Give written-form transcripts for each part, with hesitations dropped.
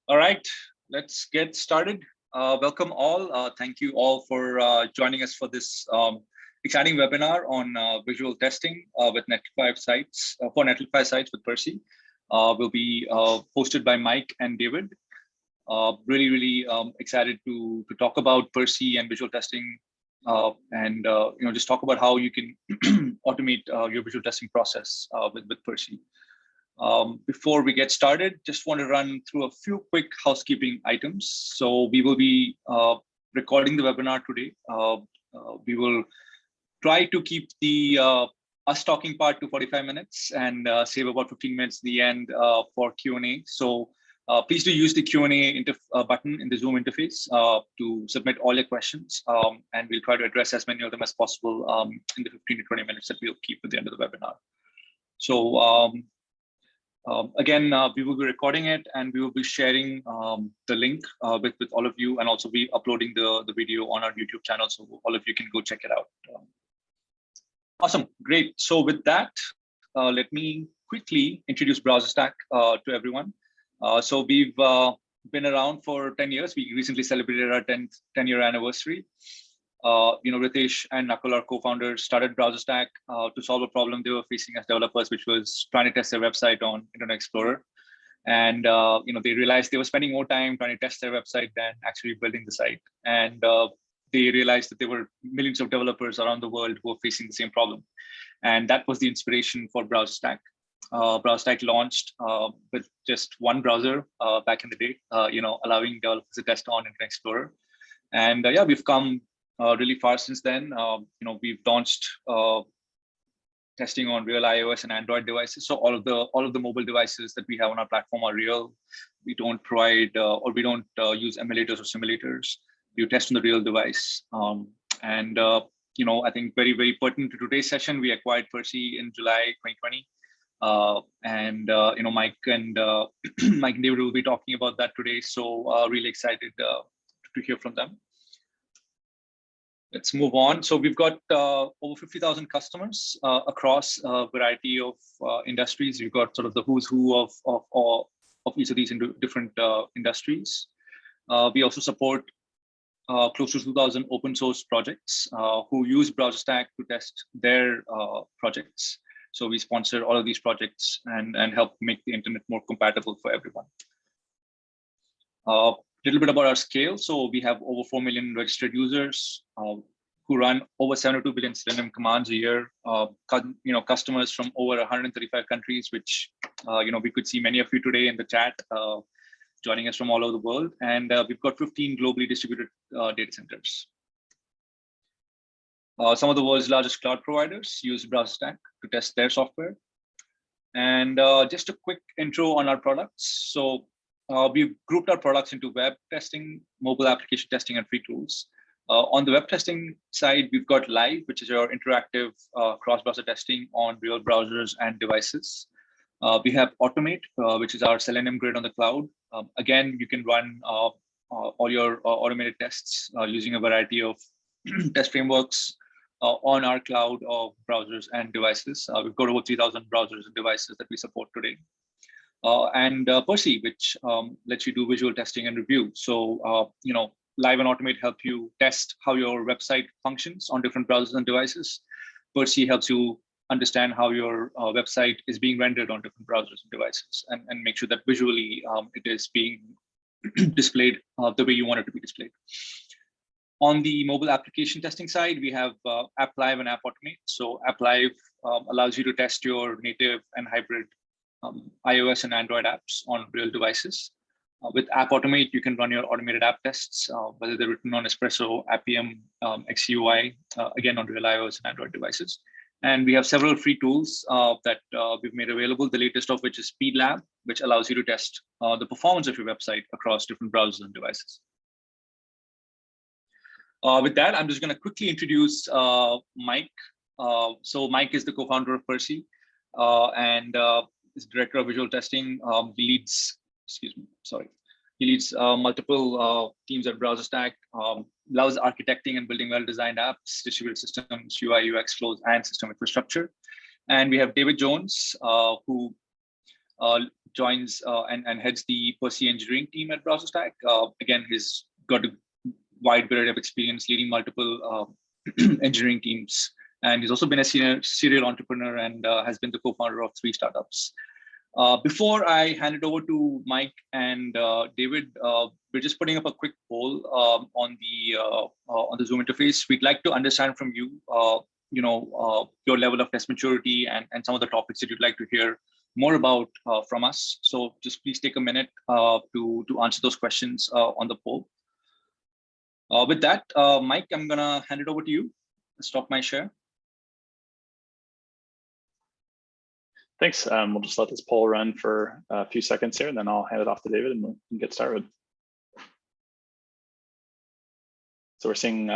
All right, let's get started. Welcome all. Thank you all for joining us for this exciting webinar on visual testing with Netlify sites, for Netlify sites with Percy. Will be hosted by Mike and David. Really excited to talk about Percy and visual testing, and just talk about how you can automate your visual testing process with Percy. Before we get started, just want to run through a few quick housekeeping items. So we will be recording the webinar today. We will try to keep the us talking part to 45 minutes and save about 15 minutes at the end for Q&A. So please do use the Q&A button in the Zoom interface to submit all your questions, and we'll try to address as many of them as possible in the 15 to 20 minutes that we'll keep at the end of the webinar. So again, we will be recording it and we will be sharing the link with all of you, and also be uploading the video on our YouTube channel, so all of you can go check it out. Awesome, great. So with that, let me quickly introduce BrowserStack to everyone. So we've been around for 10 years. We recently celebrated our 10-year anniversary. Ritesh and Nakul, our co-founders, started BrowserStack to solve a problem they were facing as developers, which was trying to test their website on Internet Explorer. And they realized they were spending more time trying to test their website than actually building the site. And they realized that there were millions of developers around the world who were facing the same problem. And that was the inspiration for BrowserStack. BrowserStack launched with just one browser back in the day, allowing developers to test on Internet Explorer. And yeah, we've come really far since then. We've launched testing on real iOS and Android devices. So all of the mobile devices that we have on our platform are real. We don't provide or we don't use emulators or simulators. We test on the real device. I think very pertinent to today's session, we acquired Percy in July 2020. Mike and Mike and David will be talking about that today. So really excited to hear from them. Let's move on. So we've got over 50,000 customers across a variety of industries. We've got sort of the who's who of each of these different industries. We also support close to 2,000 open source projects who use BrowserStack to test their projects. So we sponsor all of these projects and help make the internet more compatible for everyone. Little bit about our scale. So we have over 4 million registered users who run over 72 billion Selenium commands a year. Customers from over 135 countries, which we could see many of you today in the chat, joining us from all over the world. And we've got 15 globally distributed data centers. Some of the world's largest cloud providers use BrowserStack to test their software. And just a quick intro on our products. So we've grouped our products into web testing, mobile application testing, and free tools. On the web testing side, we've got Live, which is our interactive cross-browser testing on real browsers and devices. We have Automate, which is our Selenium grid on the cloud. Again, you can run all your automated tests using a variety of test frameworks on our cloud of browsers and devices. We've got over 3,000 browsers and devices that we support today. And Percy, which lets you do visual testing and review. So, Live and Automate help you test how your website functions on different browsers and devices. Percy helps you understand how your website is being rendered on different browsers and devices, and make sure that visually it is being displayed the way you want it to be displayed. On the mobile application testing side, we have App Live and App Automate. So App Live allows you to test your native and hybrid iOS and Android apps on real devices. With App Automate, you can run your automated app tests, whether they're written on Espresso, Appium, XUI, again on real iOS and Android devices. And we have several free tools that we've made available, the latest of which is Speed Lab, which allows you to test the performance of your website across different browsers and devices. With that, I'm just going to quickly introduce Mike. So Mike is the co-founder of Percy and is director of visual testing. He leads multiple teams at BrowserStack, allows architecting and building well-designed apps, distributed systems, UI, UX flows, and system infrastructure. And we have David Jones, who joins and heads the Percy engineering team at BrowserStack. Again, he's got a wide variety of experience leading multiple engineering teams. And he's also been a serial entrepreneur and has been the co-founder of 3 startups. Before I hand it over to Mike and David, we're just putting up a quick poll on the Zoom interface. We'd like to understand from you, your level of test maturity and some of the topics that you'd like to hear more about from us. So just please take a minute to answer those questions on the poll. With that, Mike, I'm gonna hand it over to you. Stop my share. Thanks. We'll just let this poll run for a few seconds here, and then I'll hand it off to David and we'll get started. So we're seeing,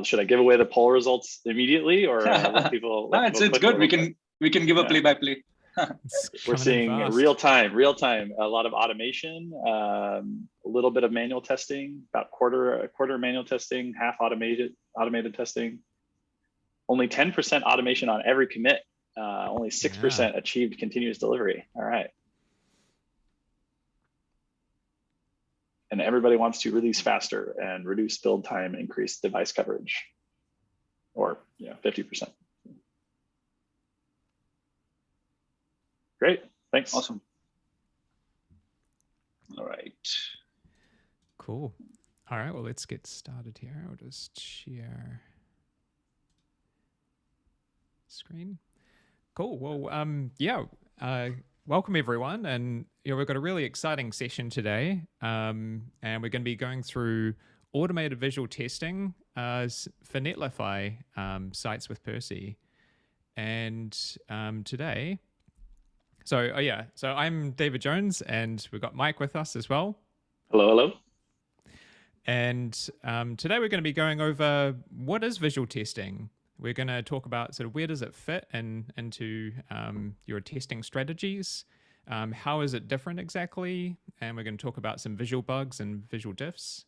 should I give away the poll results immediately or let people? It's good. We can give a play-by-play. We're seeing real time, a lot of automation, a little bit of manual testing, about quarter manual testing, half automated testing. Only 10% automation on every commit. Only 6% achieved continuous delivery. All right. And everybody wants to release faster and reduce build time, increase device coverage, or 50%. Great, thanks. Awesome. All right. Cool. All right, well, let's get started here. I'll just share screen. Cool. Well, welcome everyone, and we've got a really exciting session today, and we're going to be going through automated visual testing for Netlify sites with Percy, and today. So I'm David Jones, and we've got Mike with us as well. Hello, hello. And today we're going to be going over what is visual testing. We're going to talk about sort of where does it fit into your testing strategies, how is it different exactly, and we're going to talk about some visual bugs and visual diffs.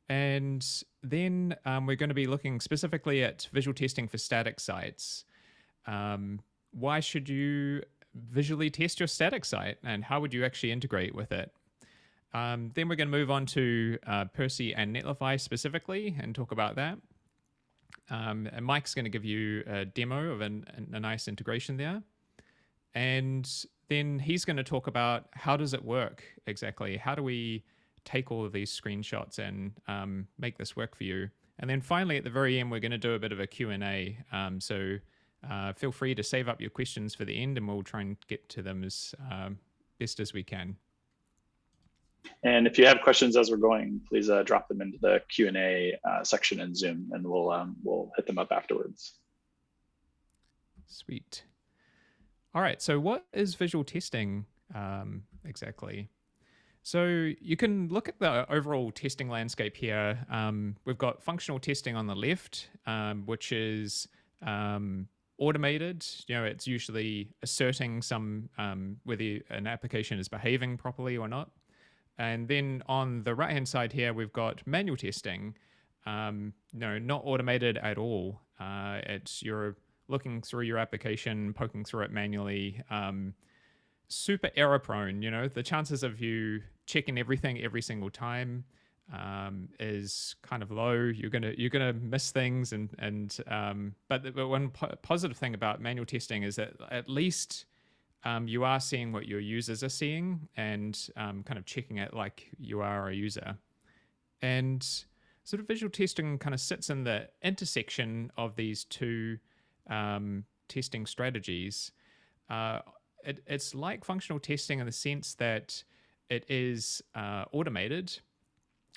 And then we're going to be looking specifically at visual testing for static sites. Why should you visually test your static site, and how would you actually integrate with it? Then we're going to move on to Percy and Netlify specifically and talk about that. And Mike's going to give you a demo of a nice integration there. And then he's going to talk about how does it work exactly? How do we take all of these screenshots and make this work for you? And then finally, at the very end, we're going to do a bit of a Q&A. So feel free to save up your questions for the end, and we'll try and get to them as best as we can. And if you have questions as we're going, please drop them into the Q&A section in Zoom, and we'll hit them up afterwards. Sweet. All right, so what is visual testing exactly? So you can look at the overall testing landscape here. We've got functional testing on the left, which is automated. It's usually asserting some whether an application is behaving properly or not. And then on the right-hand side here, we've got manual testing. Not automated at all. You're looking through your application, poking through it manually. Super error prone. The chances of you checking everything every single time is kind of low. You're gonna miss things, but the one positive thing about manual testing is that at least you are seeing what your users are seeing and kind of checking it like you are a user. And sort of visual testing kind of sits in the intersection of these two testing strategies. It's like functional testing in the sense that it is automated,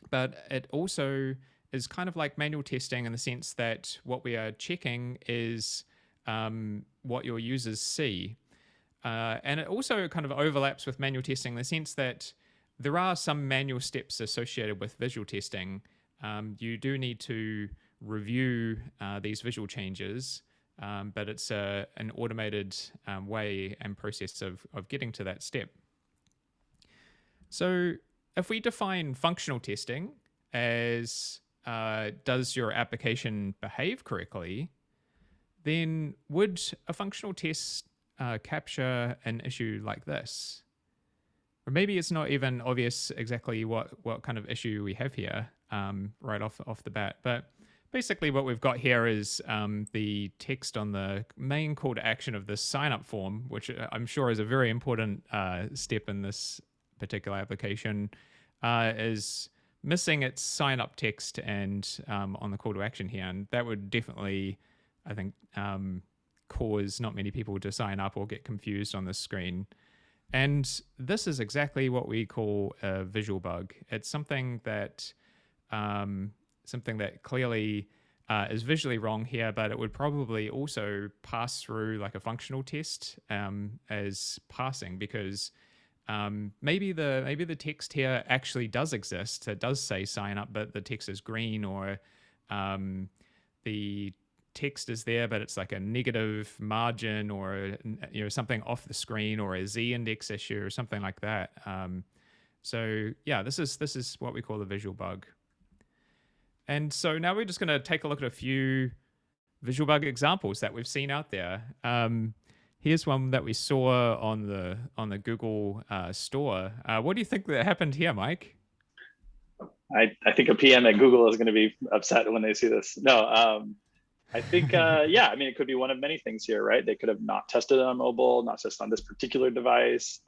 but it also is kind of like manual testing in the sense that what we are checking is what your users see. And it also kind of overlaps with manual testing in the sense that there are some manual steps associated with visual testing. You do need to review these visual changes, but it's an automated way and process of getting to that step. So if we define functional testing as does your application behave correctly, then would a functional test capture an issue like this? or maybe it's not even obvious exactly what kind of issue we have here right off the bat. But basically what we've got here is the text on the main call to action of this sign up form, which I'm sure is a very important step in this particular application, is missing its sign up text and on the call to action here. And that would definitely, I think, cause not many people to sign up or get confused on this screen. And this is exactly what we call a visual bug. It's something that clearly is visually wrong here, but it would probably also pass through like a functional test as passing, because maybe the text here actually does exist. It does say sign up, but the text is green, or the text is there, but it's like a negative margin, or something off the screen, or a z-index issue, or something like that. So yeah, this is what we call the visual bug. And so now we're just going to take a look at a few visual bug examples that we've seen out there. Here's one that we saw on the Google store. What do you think that happened here, Mike? I think a PM at Google is going to be upset when they see this. No, I think, yeah, I mean, it could be one of many things here, right? They could have not tested it on mobile, not tested on this particular device,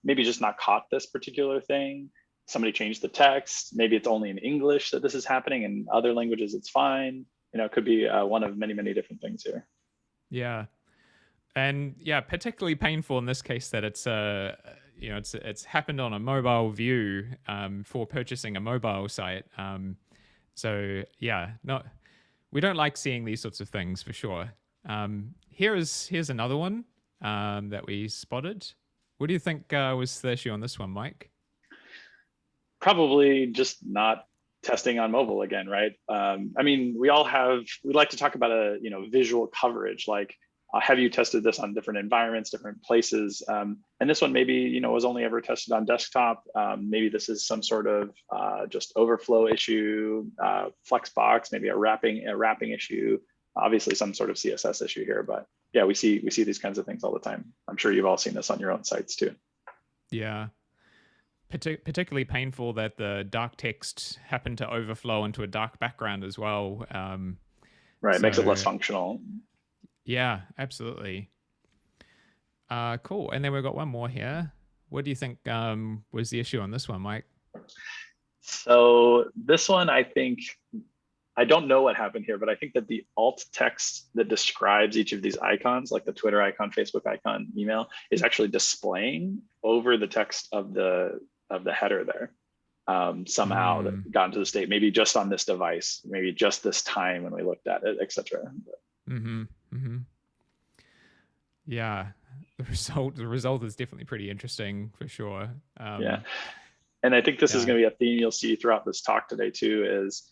maybe just not caught this particular thing. Somebody changed the text. Maybe it's only in English that this is happening. In other languages, it's fine. It could be one of many, many different things here. Yeah. And yeah, particularly painful in this case that it's it's happened on a mobile view for purchasing a mobile site. So yeah, we don't like seeing these sorts of things for sure. Here's another one that we spotted. What do you think was the issue on this one, Mike? Probably just not testing on mobile again, right? I mean, we like to talk about a visual coverage, like have you tested this on different environments, different places? And this one maybe was only ever tested on desktop. Maybe this is some sort of just overflow issue, Flexbox, maybe a wrapping issue. Obviously, some sort of CSS issue here, but yeah, we see these kinds of things all the time. I'm sure you've all seen this on your own sites too. Yeah. Particularly painful that the dark text happened to overflow into a dark background as well. Right, makes it less functional. Yeah, absolutely. Cool. And then we've got one more here. What do you think was the issue on this one, Mike? So this one, I think, I don't know what happened here, but I think that the alt text that describes each of these icons, like the Twitter icon, Facebook icon, email, is actually displaying over the text of the header there. Somehow that got into the state, maybe just on this device, maybe just this time when we looked at it, etc. Yeah, the result is definitely pretty interesting for sure. Yeah, and I think this is going to be a theme you'll see throughout this talk today too. Is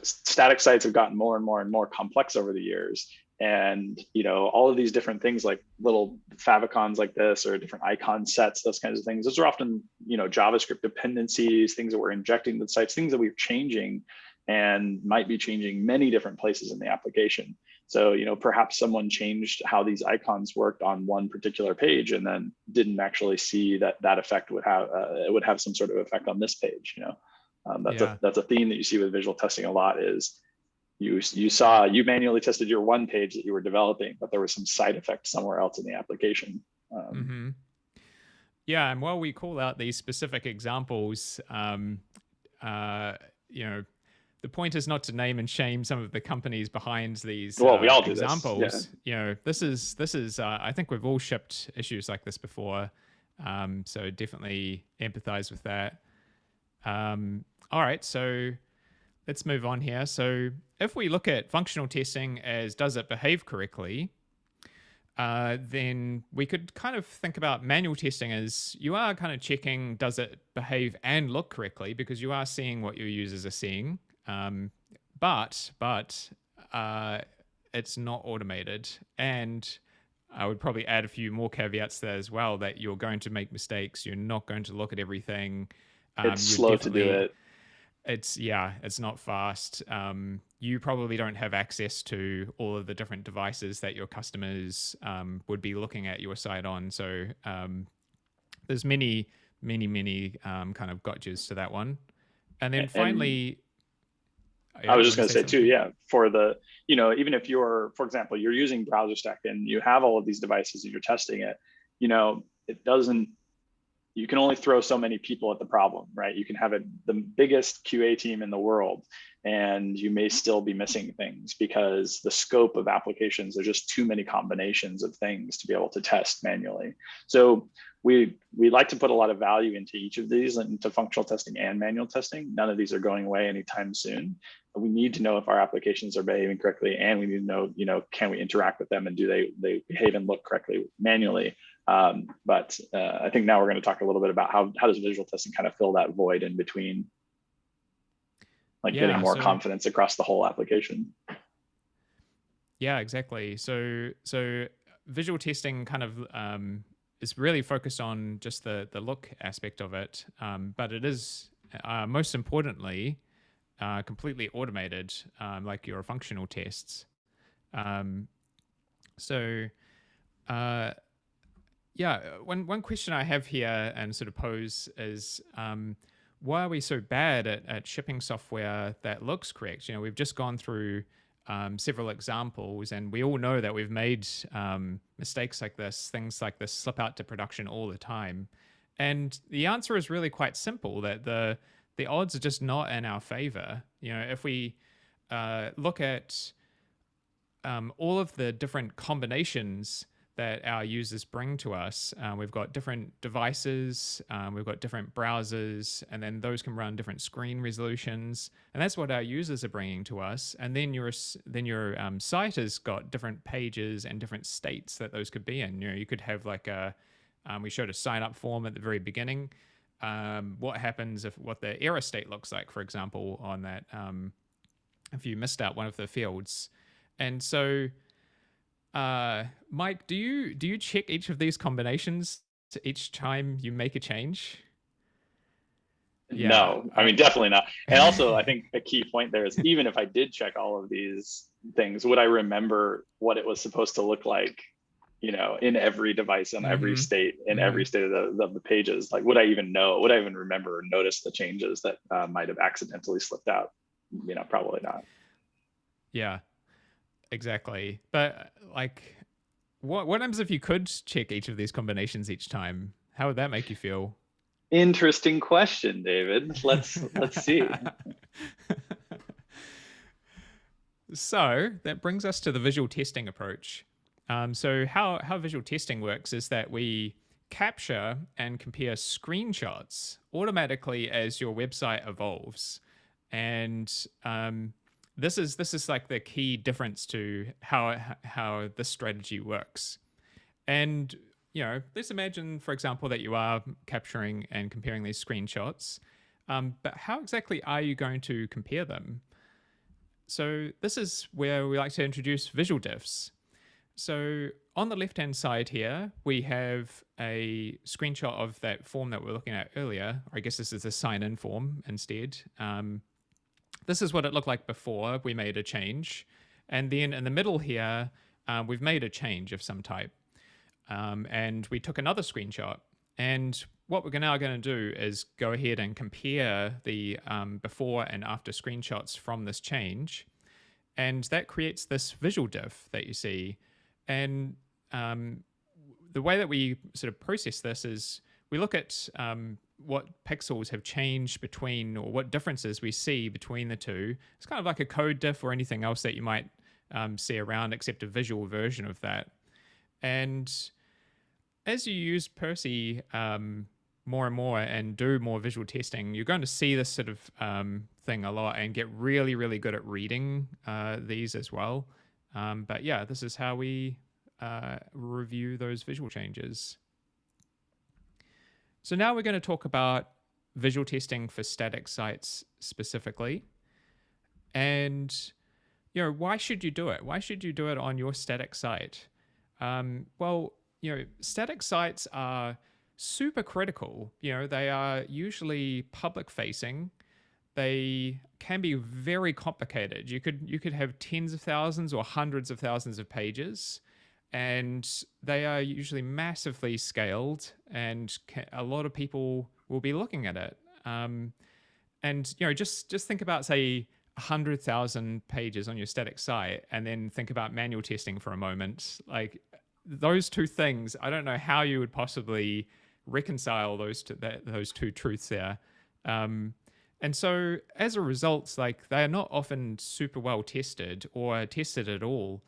static sites have gotten more and more and more complex over the years, and all of these different things like little favicons like this, or different icon sets, those kinds of things. Those are often JavaScript dependencies, things that we're injecting to the sites, things that we're changing and might be changing many different places in the application. So, perhaps someone changed how these icons worked on one particular page and then didn't actually see that effect would have some sort of effect on this page. That's a theme that you see with visual testing a lot. Is you manually tested your one page that you were developing, but there was some side effect somewhere else in the application. Yeah, and while we call out these specific examples, the point is not to name and shame some of the companies behind these we all do examples. This. This is I think we've all shipped issues like this before, so definitely empathize with that. All right, so let's move on here. So if we look at functional testing as does it behave correctly, then we could kind of think about manual testing as you are kind of checking does it behave and look correctly, because you are seeing what your users are seeing. But it's not automated, and I would probably add a few more caveats there as well, that you're going to make mistakes. You're not going to look at everything. It's slow to do it. It's not fast. You probably don't have access to all of the different devices that your customers would be looking at your site on. So there's many kind of gotchas to that one. And then finally, I was just going to say too, yeah, for the, even if you're, for example, you're using BrowserStack and you have all of these devices and you're testing it, it doesn't, you can only throw so many people at the problem, right? You can have the biggest QA team in the world, and you may still be missing things because the scope of applications, there's just too many combinations of things to be able to test manually. So we like to put a lot of value into each of these, into functional testing and manual testing. None of these are going away anytime soon. But we need to know if our applications are behaving correctly, and we need to know, can we interact with them, and do they behave and look correctly manually? But I think now we're going to talk a little bit about how does visual testing kind of fill that void in between, like getting more confidence across the whole application. Yeah, exactly. So visual testing kind of is really focused on just the look aspect of it, but it is most importantly completely automated, like your functional tests. Yeah, one question I have here and sort of pose is, why are we so bad at shipping software that looks correct? We've just gone through several examples, and we all know that we've made mistakes like this, things like this slip out to production all the time. And the answer is really quite simple, that the odds are just not in our favor. If we look at all of the different combinations that our users bring to us, we've got different devices, we've got different browsers, and then those can run different screen resolutions, and that's what our users are bringing to us. And then your site has got different pages and different states that those could be in. You could have like we showed a sign up form at the very beginning. What happens what the error state looks like, for example, on that, if you missed out one of the fields. And so Mike, do you check each of these combinations each time you make a change? Yeah. No, I mean, definitely not. And also, I think a key point there is, even if I did check all of these things, would I remember what it was supposed to look like, in every device, in every state, in every state of the pages? Like, would I even know? Would I even remember or notice the changes that might have accidentally slipped out? Probably not. Yeah. Exactly. But like, what happens if you could check each of these combinations each time? How would that make you feel? Interesting question, David. Let's see. So that brings us to the visual testing approach. So how visual testing works is that we capture and compare screenshots automatically as your website evolves. And this is like the key difference to how this strategy works. And let's imagine, for example, that you are capturing and comparing these screenshots, but how exactly are you going to compare them? So this is where we like to introduce visual diffs. So on the left-hand side here, we have a screenshot of that form that we were looking at earlier. I guess this is a sign-in form instead. This is what it looked like before we made a change. And then in the middle here, we've made a change of some type. And we took another screenshot. And what we're now going to do is go ahead and compare the before and after screenshots from this change. And that creates this visual diff that you see. And the way that we sort of process this is we look at what pixels have changed between, or what differences we see between the two. It's kind of like a code diff or anything else that you might see around, except a visual version of that. And as you use Percy more and more and do more visual testing, you're going to see this sort of thing a lot and get really, really good at reading these as well. But yeah, this is how we review those visual changes. So now we're going to talk about visual testing for static sites specifically. And why should you do it? Why should you do it on your static site? Well, static sites are super critical. They are usually public facing. They can be very complicated. You could have tens of thousands or hundreds of thousands of pages. and they are usually massively scaled, and a lot of people will be looking at it. And just think about, say, 100,000 pages on your static site, and then think about manual testing for a moment. Like, those two things, I don't know how you would possibly reconcile those two truths there. And so as a result, like, they are not often super well tested or tested at all.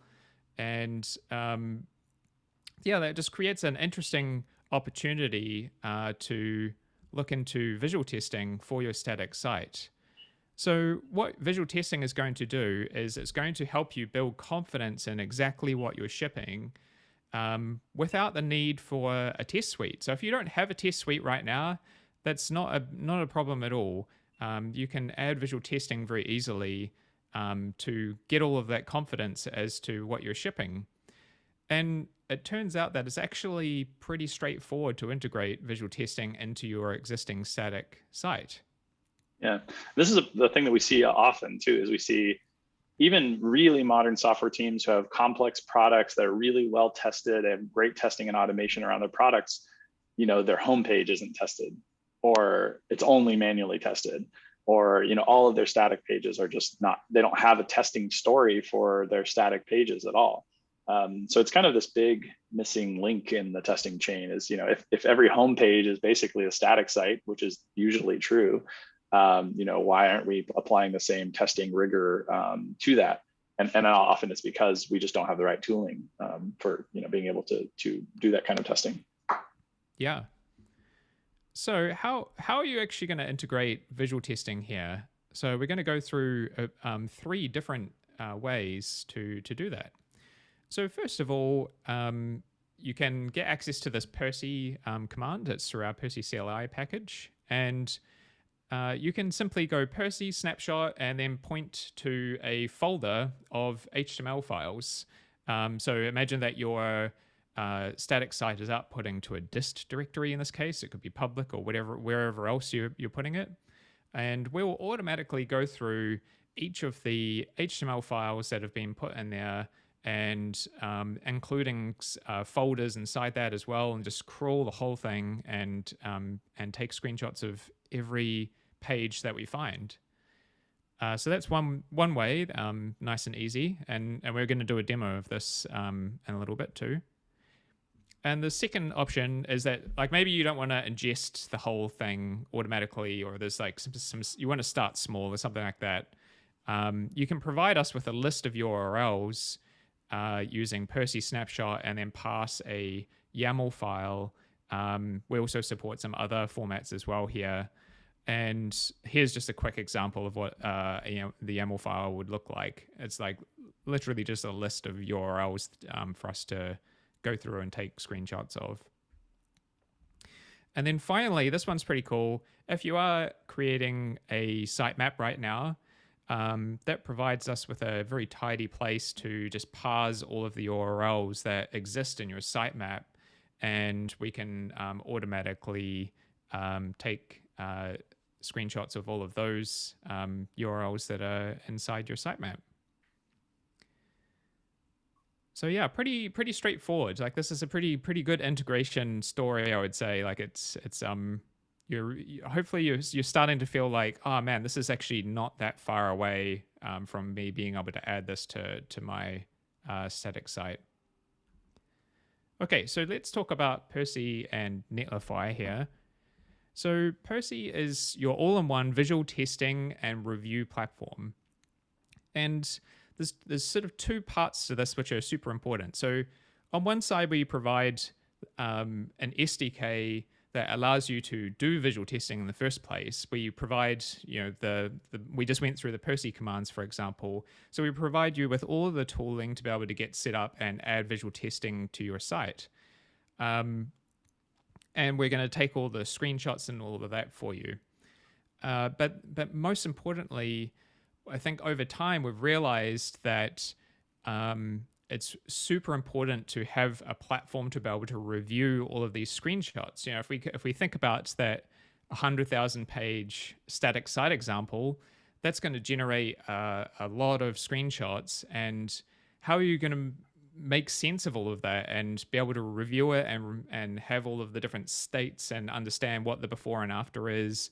And that just creates an interesting opportunity to look into visual testing for your static site. So what visual testing is going to do is it's going to help you build confidence in exactly what you're shipping without the need for a test suite. So if you don't have a test suite right now, that's not a problem at all. You can add visual testing very easily to get all of that confidence as to what you're shipping. And it turns out that it's actually pretty straightforward to integrate visual testing into your existing static site. Yeah, this is the thing that we see often too, is we see even really modern software teams who have complex products that are really well tested and great testing and automation around their products. Their homepage isn't tested, or it's only manually tested, or all of their static pages are just not, they don't have a testing story for their static pages at all. So it's kind of this big missing link in the testing chain is, if every homepage is basically a static site, which is usually true, why aren't we applying the same testing rigor to that? And often it's because we just don't have the right tooling for being able to do that kind of testing. Yeah. So how are you actually going to integrate visual testing here? So we're going to go through 3 different ways to do that. So first of all, you can get access to this Percy command. It's through our Percy CLI package, and you can simply go Percy snapshot and then point to a folder of HTML files. So imagine that your static site is outputting to a dist directory in this case. It could be public or wherever else you're putting it. And we'll automatically go through each of the HTML files that have been put in there, and including folders inside that as well, and just crawl the whole thing and take screenshots of every page that we find. So that's one way, nice and easy, and we're going to do a demo of this in a little bit too. And the second option is that, like, maybe you don't want to ingest the whole thing automatically, or there's like some you want to start small or something like that. You can provide us with a list of URLs using Percy snapshot, and then pass a YAML file. We also support some other formats as well here. And here's just a quick example of what the YAML file would look like. It's like literally just a list of URLs for us to go through and take screenshots of. And then finally, this one's pretty cool. If you are creating a sitemap right now, that provides us with a very tidy place to just parse all of the URLs that exist in your sitemap, and we can automatically take screenshots of all of those URLs that are inside your sitemap. So yeah, pretty straightforward. Like, this is a pretty good integration story, I would say. Like, it's hopefully you're starting to feel like, oh man, this is actually not that far away from me being able to add this to my static site. Okay, so let's talk about Percy and Netlify here. So Percy is your all-in-one visual testing and review platform. And there's sort of 2 parts to this which are super important. So on one side, we provide an SDK that allows you to do visual testing in the first place. We provide, we just went through the Percy commands, for example. So we provide you with all of the tooling to be able to get set up and add visual testing to your site. And we're going to take all the screenshots and all of that for you. But most importantly, I think over time we've realized that it's super important to have a platform to be able to review all of these screenshots. If we think about that 100,000 page static site example, that's going to generate a lot of screenshots. And how are you going to make sense of all of that and be able to review it and have all of the different states and understand what the before and after is.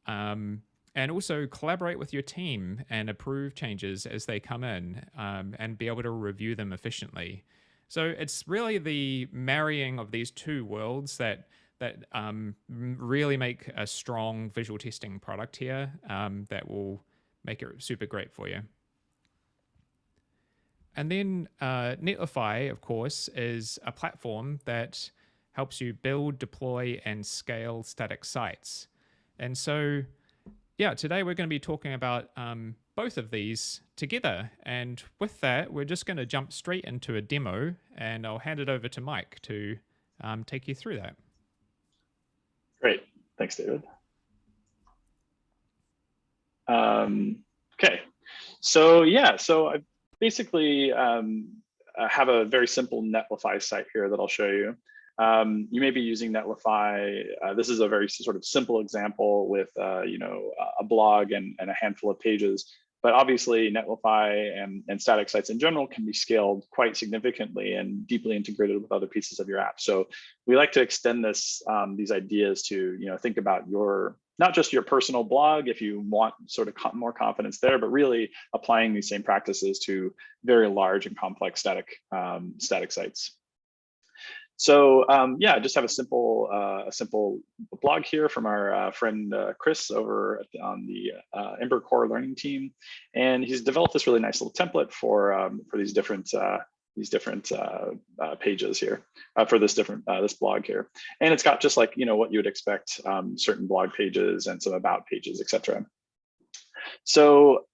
And also collaborate with your team and approve changes as they come in, and be able to review them efficiently. So it's really the marrying of these two worlds that really make a strong visual testing product here, that will make it super great for you. And then Netlify, of course, is a platform that helps you build, deploy, and scale static sites. And so, yeah, today we're going to be talking about both of these together. And with that, we're just going to jump straight into a demo, and I'll hand it over to Mike to take you through that. Great. Thanks, David. Okay. So yeah, so I basically have a very simple Netlify site here that I'll show you. You may be using Netlify. This is a very sort of simple example with a blog and a handful of pages. But obviously, Netlify and static sites in general can be scaled quite significantly and deeply integrated with other pieces of your app. So we like to extend these ideas to think about not just your personal blog if you want sort of more confidence there, but really applying these same practices to very large and complex static sites. So yeah, just have a simple blog here from our friend Chris over on the Ember Core Learning team, and he's developed this really nice little template for these different pages here for this blog here, and it's got just like what you would expect, certain blog pages and some about pages, etc. So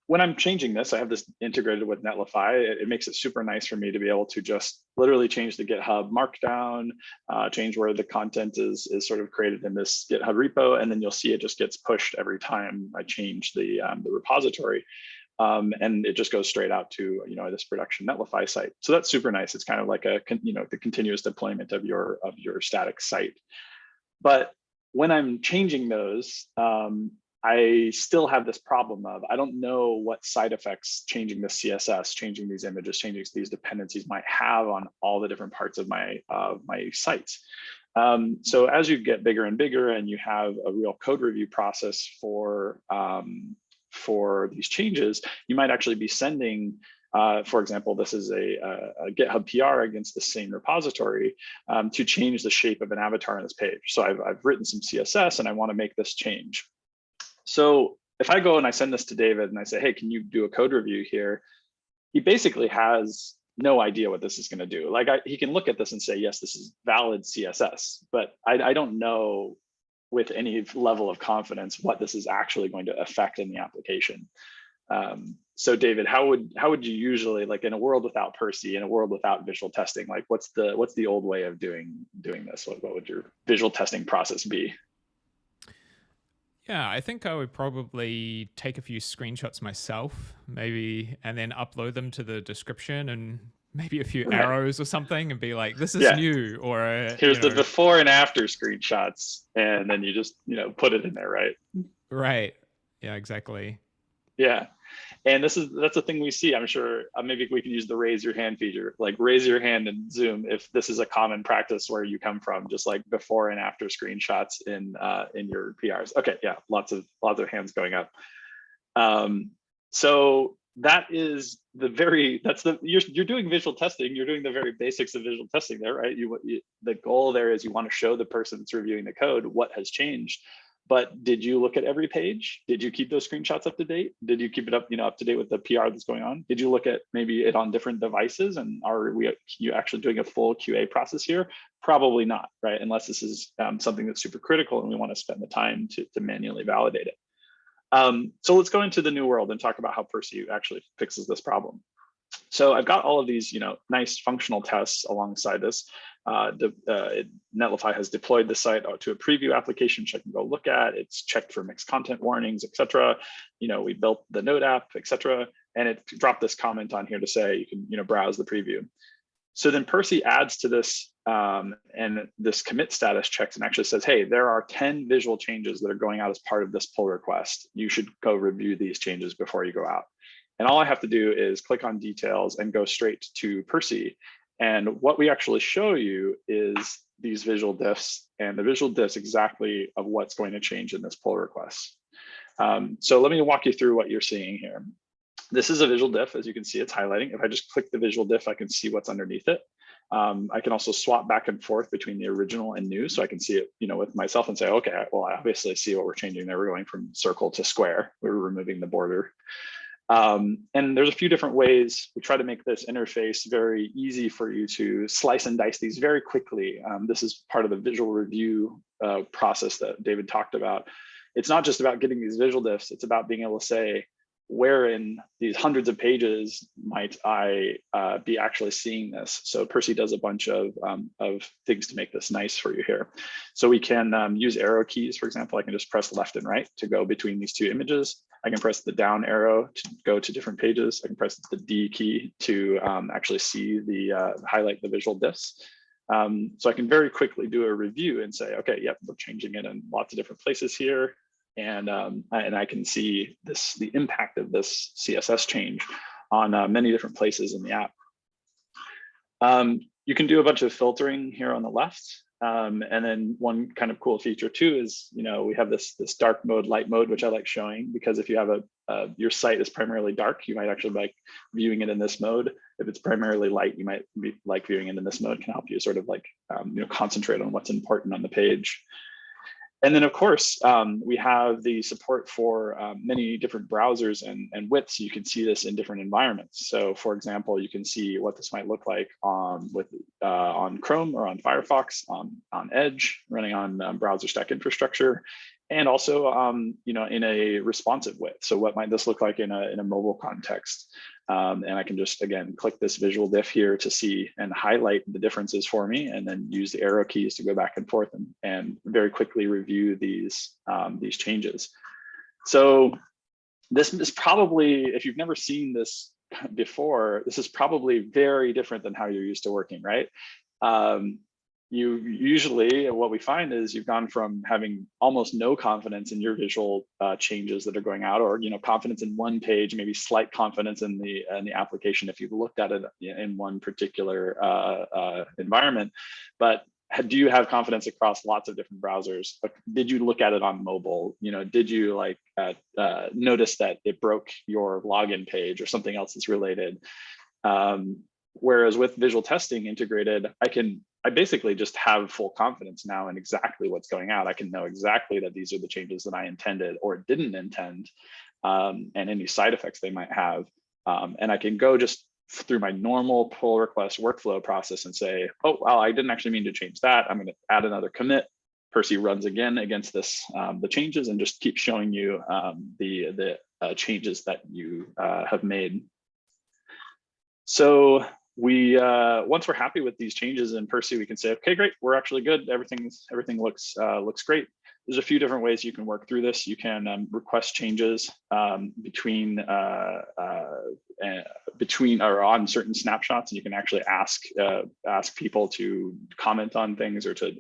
when I'm changing this, I have this integrated with Netlify. It makes it super nice for me to be able to just literally change the GitHub markdown, change where the content is sort of created in this GitHub repo, and then you'll see it just gets pushed every time I change the repository. And it just goes straight out to this production Netlify site. So that's super nice. It's kind of like the continuous deployment of your static site. But when I'm changing those, I still have this problem of I don't know what side effects changing the CSS, changing these images, changing these dependencies might have on all the different parts of my sites. So as you get bigger and bigger, and you have a real code review process for these changes, you might actually be sending, for example, this is a GitHub PR against the same repository to change the shape of an avatar on this page. So I've written some CSS and I want to make this change. So if I go and I send this to David and I say, hey, can you do a code review here? He basically has no idea what this is going to do. Like he can look at this and say, yes, this is valid CSS, but I don't know with any level of confidence what this is actually going to affect in the application. So David, how would you usually, like in a world without Percy, in a world without visual testing, like what's the old way of doing this? What would your visual testing process be? Yeah, I think I would probably take a few screenshots myself, maybe, and then upload them to the description and maybe a few arrows or something, and be like, this is new, or here's the before and after screenshots, and then you just put it in there, right? Right. Yeah, exactly. Yeah. And that's the thing we see. I'm sure maybe we can use the raise your hand feature, like raise your hand in Zoom if this is a common practice where you come from, just like before and after screenshots in your PRs. Okay, yeah, lots of hands going up. So that is you're doing visual testing. You're doing the very basics of visual testing there, right? The goal there is you want to show the person that's reviewing the code what has changed. But did you look at every page? Did you keep those screenshots up to date? Did you keep it up to date with the PR that's going on? Did you look at maybe it on different devices? And are you actually doing a full QA process here? Probably not, right? Unless this is something that's super critical and we want to spend the time to manually validate it. So let's go into the new world and talk about how Percy actually fixes this problem. So I've got all of these, nice functional tests alongside this. Netlify has deployed the site out to a preview application, which I can go look at. It's checked for mixed content warnings, etc. We built the Node app, etc. And it dropped this comment on here to say you can, browse the preview. So then Percy adds to this, and this commit status checks and actually says, hey, there are 10 visual changes that are going out as part of this pull request. You should go review these changes before you go out. And all I have to do is click on details and go straight to Percy. And what we actually show you is these visual diffs and the visual diffs exactly of what's going to change in this pull request. So let me walk you through what you're seeing here. This is a visual diff. As you can see, it's highlighting. If I just click the visual diff, I can see what's underneath it. I can also swap back and forth between the original and new, so I can see it, with myself and say, okay, well, I obviously see what we're changing there. We're going from circle to square. We're removing the border. And there's a few different ways. We try to make this interface very easy for you to slice and dice these very quickly. This is part of the visual review process that David talked about. It's not just about getting these visual diffs, it's about being able to say, where in these hundreds of pages might I be actually seeing this? So Percy does a bunch of things to make this nice for you here. So we can use arrow keys, for example. I can just press left and right to go between these two images. I can press the down arrow to go to different pages. I can press the D key to actually see the highlight the visual diffs. So I can very quickly do a review and say, okay, yep, we're changing it in lots of different places here. And I can see the impact of this CSS change on many different places in the app. You can do a bunch of filtering here on the left. And then one kind of cool feature too is, we have this dark mode, light mode, which I like showing, because if you have your site is primarily dark, you might actually like viewing it in this mode. If it's primarily light, you might be like viewing it in this mode. Can help you sort of like concentrate on what's important on the page. And then, of course, we have the support for many different browsers and widths. You can see this in different environments. So, for example, you can see what this might look like on Chrome or on Firefox, on Edge, running on BrowserStack infrastructure, and also in a responsive width. So, what might this look like in a mobile context? And I can just, again, click this visual diff here to see and highlight the differences for me, and then use the arrow keys to go back and forth and very quickly review these changes. So this is probably, if you've never seen this before, this is probably very different than how you're used to working, right? You usually, what we find is you've gone from having almost no confidence in your visual changes that are going out, or confidence in one page, maybe slight confidence in the application if you've looked at it in one particular environment. But do you have confidence across lots of different browsers? Did you look at it on mobile? Did you notice that it broke your login page or something else that's related? Whereas with visual testing integrated, I basically just have full confidence now in exactly what's going out. I can know exactly that these are the changes that I intended or didn't intend, and any side effects they might have. And I can go just through my normal pull request workflow process and say, oh, well, I didn't actually mean to change that. I'm going to add another commit. Percy runs again against this, the changes, and just keep showing you the changes that you have made. So we once we're happy with these changes in Percy, we can say, okay, great, we're actually good. Everything looks great. There's a few different ways you can work through this. You can request changes between or on certain snapshots, and you can actually ask people to comment on things or to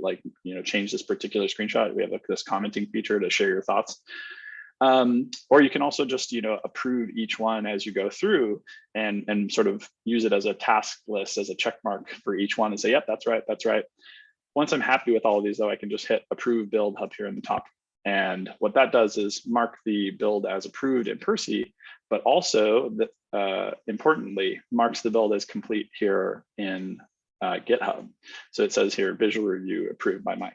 change this particular screenshot. We have this commenting feature to share your thoughts. Or you can also just approve each one as you go through and sort of use it as a task list, as a check mark for each one, and say, yep, that's right, that's right. Once I'm happy with all of these, though, I can just hit approve build up here in the top. And what that does is mark the build as approved in Percy, but also importantly marks the build as complete here in GitHub. So it says here visual review approved by Mike.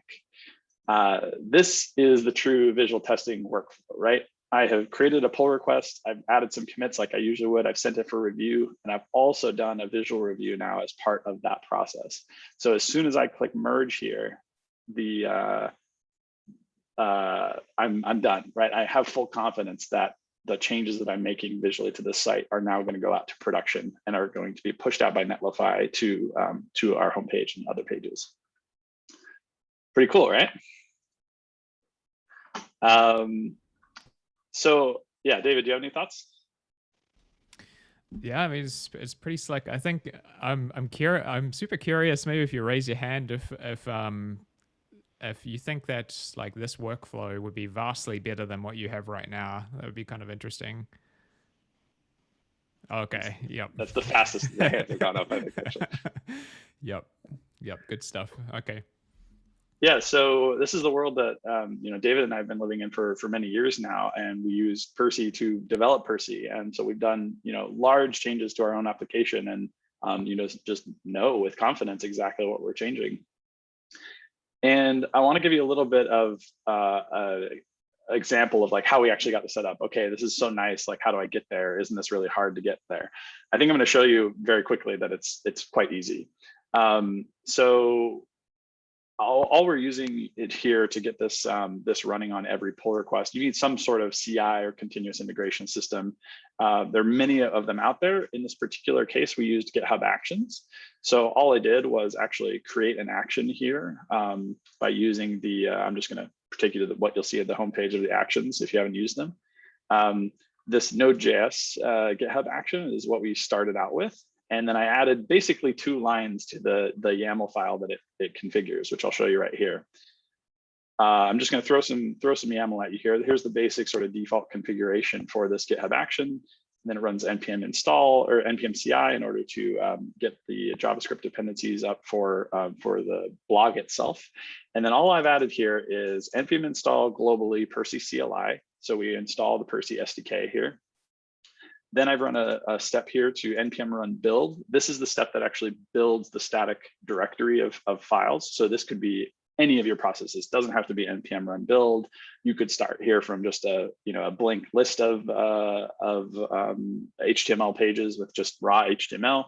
This is the true visual testing workflow, right? I have created a pull request. I've added some commits like I usually would. I've sent it for review, and I've also done a visual review now as part of that process. So as soon as I click merge here, I'm done, right? I have full confidence that the changes that I'm making visually to this site are now going to go out to production and are going to be pushed out by Netlify to our homepage and other pages. Pretty cool, right? So yeah, David, do you have any thoughts? Yeah, I mean it's pretty slick. I think I'm super curious. Maybe if you raise your hand, if you think that this workflow would be vastly better than what you have right now, that would be kind of interesting. Okay. Yep. That's the fastest the hands have gone up, I think, actually. Yep. Good stuff. Okay. Yeah, so this is the world that David and I have been living in for many years now, and we use Percy to develop Percy. And so we've done large changes to our own application, and just know with confidence exactly what we're changing. And I want to give you a little bit of example of like how we actually got this set up. Okay, this is so nice. Like, how do I get there? Isn't this really hard to get there? I think I'm going to show you very quickly that it's quite easy. So all we're using it here to get this this running on every pull request, you need some sort of CI or continuous integration system. There are many of them out there. In this particular case, we used GitHub Actions. So all I did was actually create an action here by using the, I'm just going to take you to what you'll see at the homepage of the actions if you haven't used them. This Node.js GitHub action is what we started out with. And then I added basically 2 lines to the YAML file that it configures, which I'll show you right here. I'm just going to throw some YAML at you here. Here's the basic sort of default configuration for this GitHub action. And then it runs npm install or npm CI in order to get the JavaScript dependencies up for the blog itself. And then all I've added here is npm install globally Percy CLI. So we install the Percy SDK here. Then I've run a step here to npm run build. This is the step that actually builds the static directory of files. So this could be any of your processes. It doesn't have to be npm run build. You could start here from just a blank list of HTML pages with just raw HTML.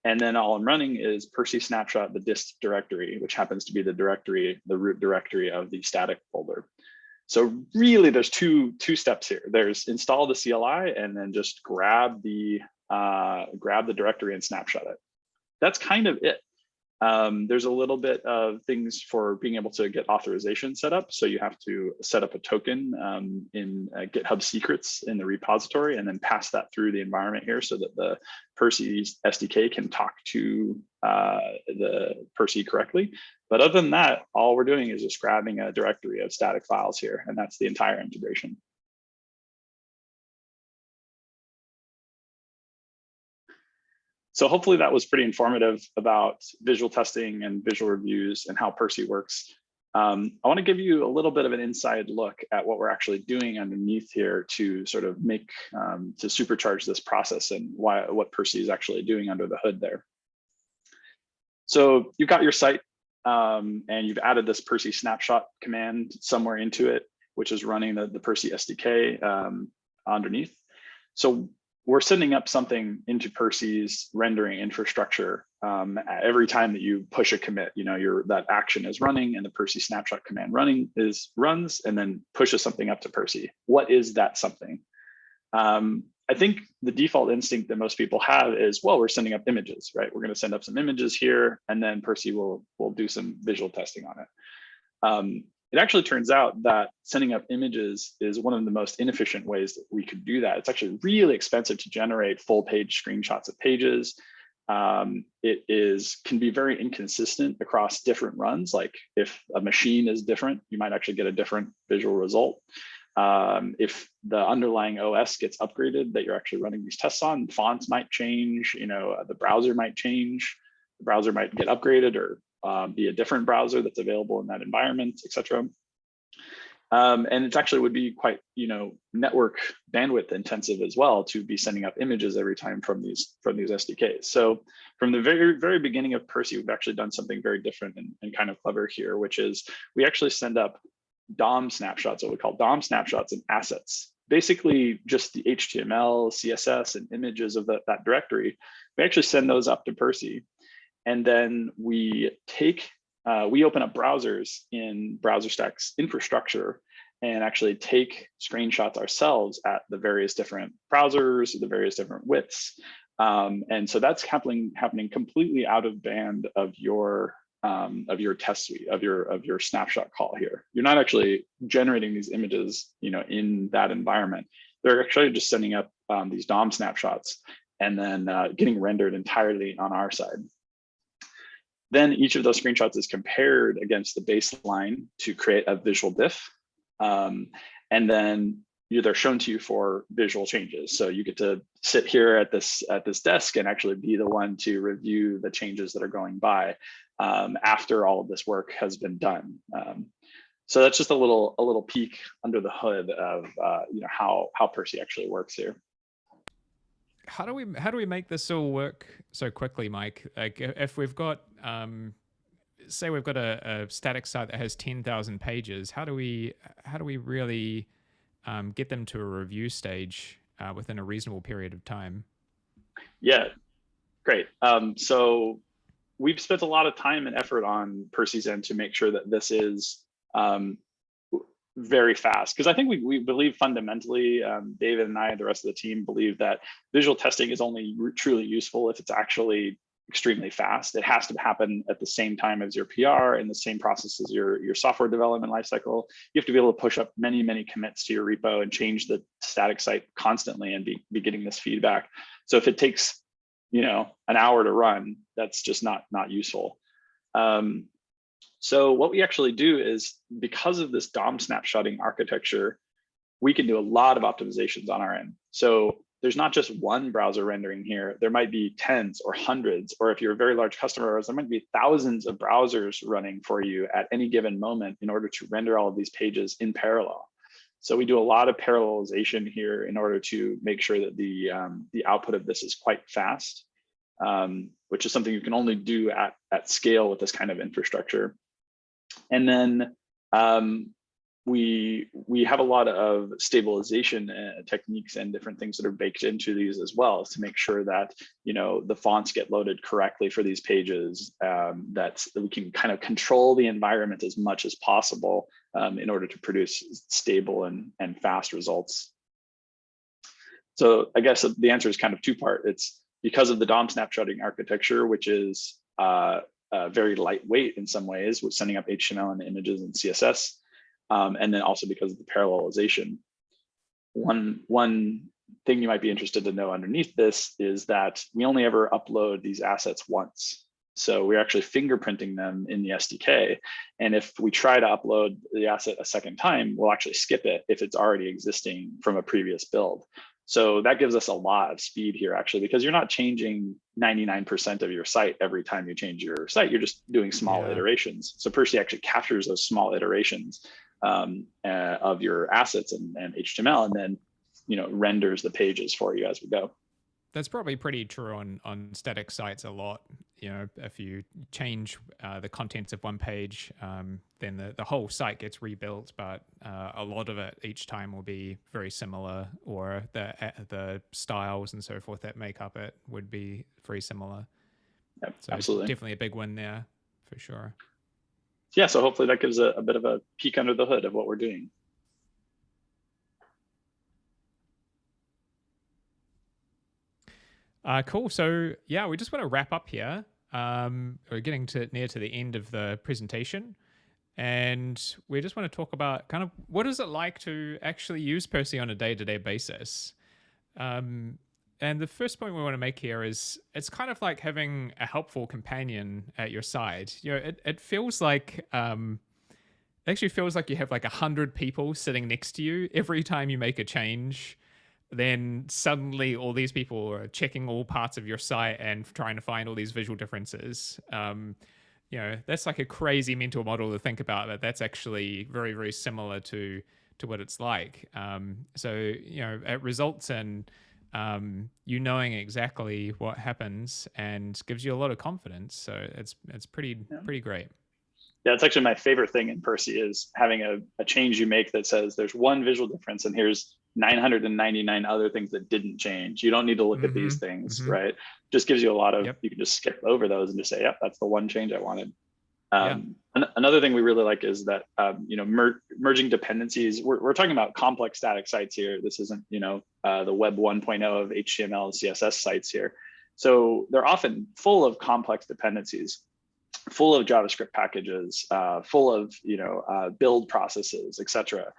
And then all I'm running is Percy snapshot the dist directory, which happens to be the root directory of the static folder. So really, there's two steps here. There's install the CLI and then just grab the directory and snapshot it. That's kind of it. There's a little bit of things for being able to get authorization set up. So you have to set up a token in GitHub secrets in the repository and then pass that through the environment here so that the Percy SDK can talk to the Percy correctly. But other than that, all we're doing is just grabbing a directory of static files here, and that's the entire integration. So hopefully that was pretty informative about visual testing and visual reviews and how Percy works. I want to give you a little bit of an inside look at what we're actually doing underneath here to sort of make, to supercharge this process and what Percy is actually doing under the hood there. So you've got your site and you've added this Percy snapshot command somewhere into it, which is running the Percy SDK underneath. So we're sending up something into Percy's rendering infrastructure every time that you push a commit. That action is running and the Percy snapshot command runs and then pushes something up to Percy. What is that something? I think the default instinct that most people have is, well, we're sending up images, right? We're going to send up some images here, and then Percy will do some visual testing on it. It actually turns out that sending up images is one of the most inefficient ways that we could do that. It's actually really expensive to generate full page screenshots of pages. It can be very inconsistent across different runs. Like if a machine is different, you might actually get a different visual result. If the underlying OS gets upgraded that you're actually running these tests on, fonts might change, the browser might change, the browser might get upgraded or be a different browser that's available in that environment, etc. And it actually would be quite, network bandwidth intensive as well to be sending up images every time from these SDKs. So from the very, very beginning of Percy, we've actually done something very different and kind of clever here, which is we actually send up DOM snapshots, what we call DOM snapshots and assets. Basically just the HTML, CSS, and images of that directory. We actually send those up to Percy. And then we open up browsers in BrowserStack's infrastructure and actually take screenshots ourselves at the various different browsers, the various different widths. And so that's happening completely out of band of your test suite, of your snapshot call here. You're not actually generating these images, in that environment. They're actually just sending up these DOM snapshots and then getting rendered entirely on our side. Then each of those screenshots is compared against the baseline to create a visual diff. And then they're shown to you for visual changes. So you get to sit here at this desk and actually be the one to review the changes that are going by after all of this work has been done. So that's just a little peek under the hood of how Percy actually works here. How do we make this all work so quickly, Mike? Like if we've got say we've got a static site that has 10,000 pages, how do we really get them to a review stage within a reasonable period of time? Yeah, great. So we've spent a lot of time and effort on Percy's end to make sure that this is very fast, because I think we believe fundamentally, David and I, the rest of the team, believe that visual testing is only truly useful if it's actually extremely fast. It has to happen at the same time as your PR and the same process as your software development lifecycle. You have to be able to push up many commits to your repo and change the static site constantly and be getting this feedback. So if it takes an hour to run, that's just not useful. So what we actually do is, because of this DOM snapshotting architecture, we can do a lot of optimizations on our end. So there's not just one browser rendering here. There might be tens or hundreds, or if you're a very large customer, there might be thousands of browsers running for you at any given moment in order to render all of these pages in parallel. So we do a lot of parallelization here in order to make sure that the output of this is quite fast, which is something you can only do at scale with this kind of infrastructure. And then we have a lot of stabilization techniques and different things that are baked into these as well, to make sure that the fonts get loaded correctly for these pages, that we can kind of control the environment as much as possible in order to produce stable and fast results. So I guess the answer is kind of two-part. It's because of the DOM snapshotting architecture, which is very lightweight in some ways, with sending up HTML and images and CSS. And then also because of the parallelization. One thing you might be interested to know underneath this is that we only ever upload these assets once. So we're actually fingerprinting them in the SDK. And if we try to upload the asset a second time, we'll actually skip it if it's already existing from a previous build. So that gives us a lot of speed here, actually, because you're not changing 99% of your site every time you change your site. You're just doing small iterations. So Percy actually captures those small iterations of your assets and HTML, and then renders the pages for you as we go. That's probably pretty true on static sites a lot. If you change the contents of one page, then the whole site gets rebuilt, but a lot of it each time will be very similar, or the styles and so forth that make up it would be very similar. Yep, so absolutely. Definitely a big win there for sure. Yeah, so hopefully that gives a bit of a peek under the hood of what we're doing. Cool. So yeah, we just want to wrap up here. We're getting near to the end of the presentation, and we just want to talk about kind of what is it like to actually use Percy on a day-to-day basis. And the first point we want to make here is it's kind of like having a helpful companion at your side. It feels like it actually feels like you have like 100 people sitting next to you every time you make a change. Then suddenly all these people are checking all parts of your site and trying to find all these visual differences. That's like a crazy mental model to think about, but that's actually very, very similar to what it's like. So it results in knowing exactly what happens and gives you a lot of confidence. So it's pretty great. Yeah, it's actually my favorite thing in Percy is having a change you make that says there's one visual difference and here's 999 other things that didn't change. You don't need to look at these things, right? Just gives you a lot of, you can just skip over those and just say, yep, that's the one change I wanted. Another thing we really like is that, merging dependencies. We're talking about complex static sites here. This isn't, the web 1.0 of HTML and CSS sites here. So they're often full of complex dependencies, full of JavaScript packages, full of, build processes, etc.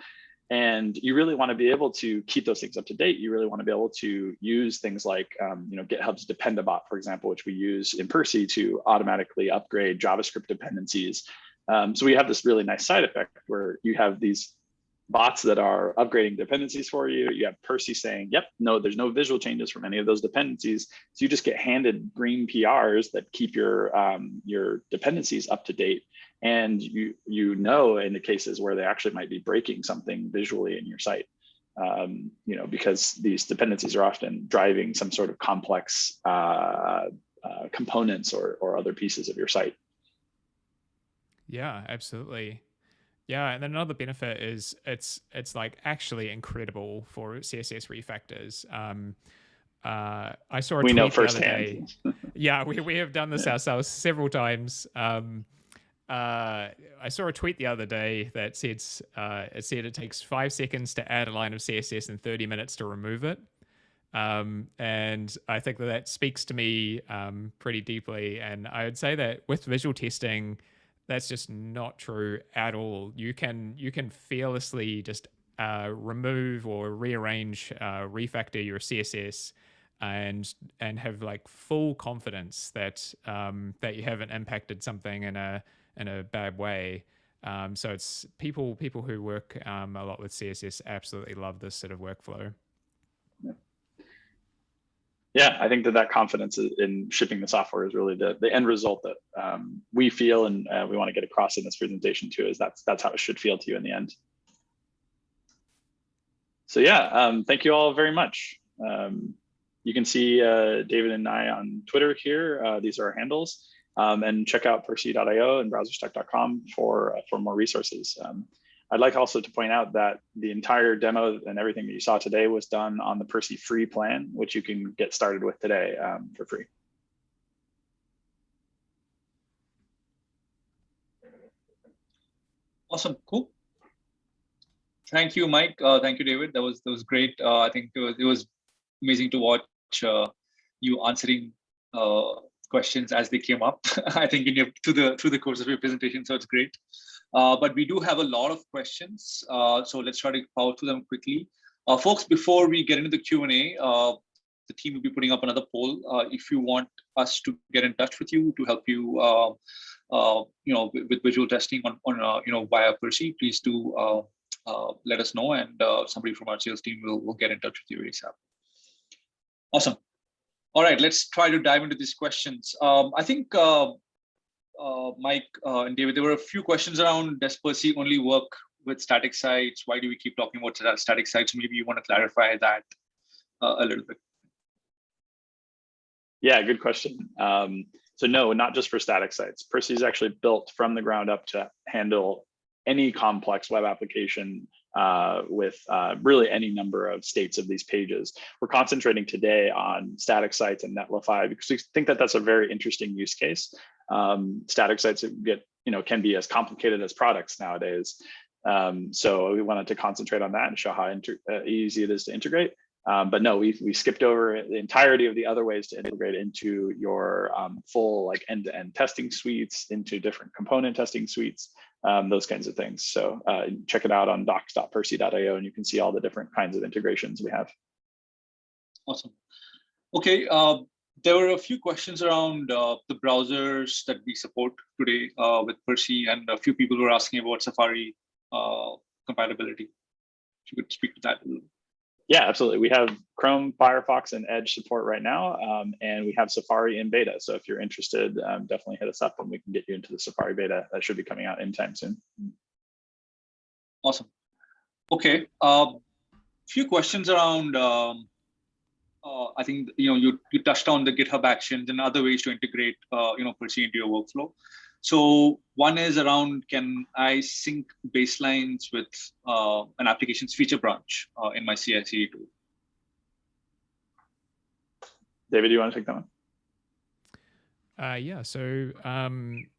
And you really want to be able to keep those things up to date. You really want to be able to use things like, GitHub's Dependabot, for example, which we use in Percy to automatically upgrade JavaScript dependencies. So we have this really nice side effect where you have these bots that are upgrading dependencies for you. You have Percy saying, yep, no, there's no visual changes from any of those dependencies. So you just get handed green PRs that keep your dependencies up to date. And you know, in the cases where they actually might be breaking something visually in your site, because these dependencies are often driving some sort of complex components or other pieces of your site. Yeah, absolutely. Yeah, and then another benefit is it's like actually incredible for CSS refactors. I saw a tweet the firsthand. other day. Yeah, we have done this ourselves several times. I saw a tweet the other day that said it takes 5 seconds to add a line of CSS and 30 minutes to remove it. And I think that speaks to me pretty deeply. And I would say that with visual testing, that's just not true at all. You can fearlessly just remove or rearrange, refactor your CSS, and have like full confidence that that you haven't impacted something in a bad way. So it's people who work a lot with CSS absolutely love this sort of workflow. Yeah, I think that confidence in shipping the software is really the end result that we feel, and we want to get across in this presentation too, is that's how it should feel to you in the end. So yeah, thank you all very much. You can see David and I on Twitter here. These are our handles. And check out Percy.io and BrowserStack.com for more resources. I'd like also to point out that the entire demo and everything that you saw today was done on the Percy free plan, which you can get started with today for free. Awesome, cool. Thank you, Mike. Thank you, David. That was great. I think it was amazing to watch you answering questions as they came up. I think through the course of your presentation, so it's great. But we do have a lot of questions, so let's try to power through them quickly. Folks, before we get into the Q&A, the team will be putting up another poll. If you want us to get in touch with you to help you, with visual testing on via Percy, please do let us know, and somebody from our sales team will get in touch with you ASAP. Awesome. All right, let's try to dive into these questions. I think Mike and David, there were a few questions around, does Percy only work with static sites? Why do we keep talking about static sites? Maybe you want to clarify that a little bit. Yeah, good question. So no, not just for static sites. Percy is actually built from the ground up to handle any complex web application with really any number of states of these pages. We're concentrating today on static sites and Netlify because we think that that's a very interesting use case. Static sites can be as complicated as products nowadays. So we wanted to concentrate on that and show how easy it is to integrate. But no, we skipped over the entirety of the other ways to integrate into your full end-to-end testing suites, into different component testing suites, those kinds of things. So check it out on docs.percy.io, and you can see all the different kinds of integrations we have. Awesome. Okay, there were a few questions around the browsers that we support today with Percy, and a few people were asking about Safari compatibility. If you could speak to that a little. Yeah, absolutely. We have Chrome, Firefox, and Edge support right now, and we have Safari in beta. So if you're interested, definitely hit us up and we can get you into the Safari beta. That should be coming out anytime soon. Awesome. Okay, few questions around. I think you touched on the GitHub Actions and other ways to integrate Percy into your workflow. So one is around, can I sync baselines with an application's feature branch in my CI/CD tool? David, do you want to take that one? Yeah, so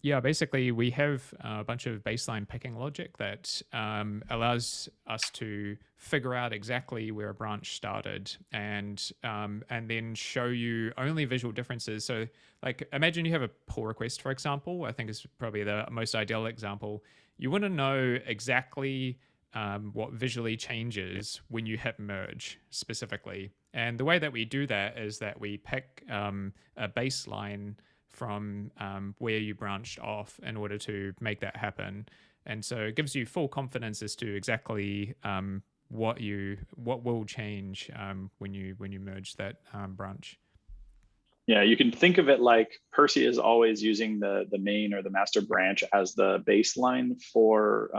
basically we have a bunch of baseline picking logic that allows us to figure out exactly where a branch started and then show you only visual differences. So like imagine you have a pull request, for example. I think is probably the most ideal example. You want to know exactly what visually changes when you hit merge specifically. And the way that we do that is that we pick a baseline from where you branched off in order to make that happen. And so it gives you full confidence as to exactly what will change when you merge that branch. Yeah, you can think of it like Percy is always using the main or the master branch as the baseline for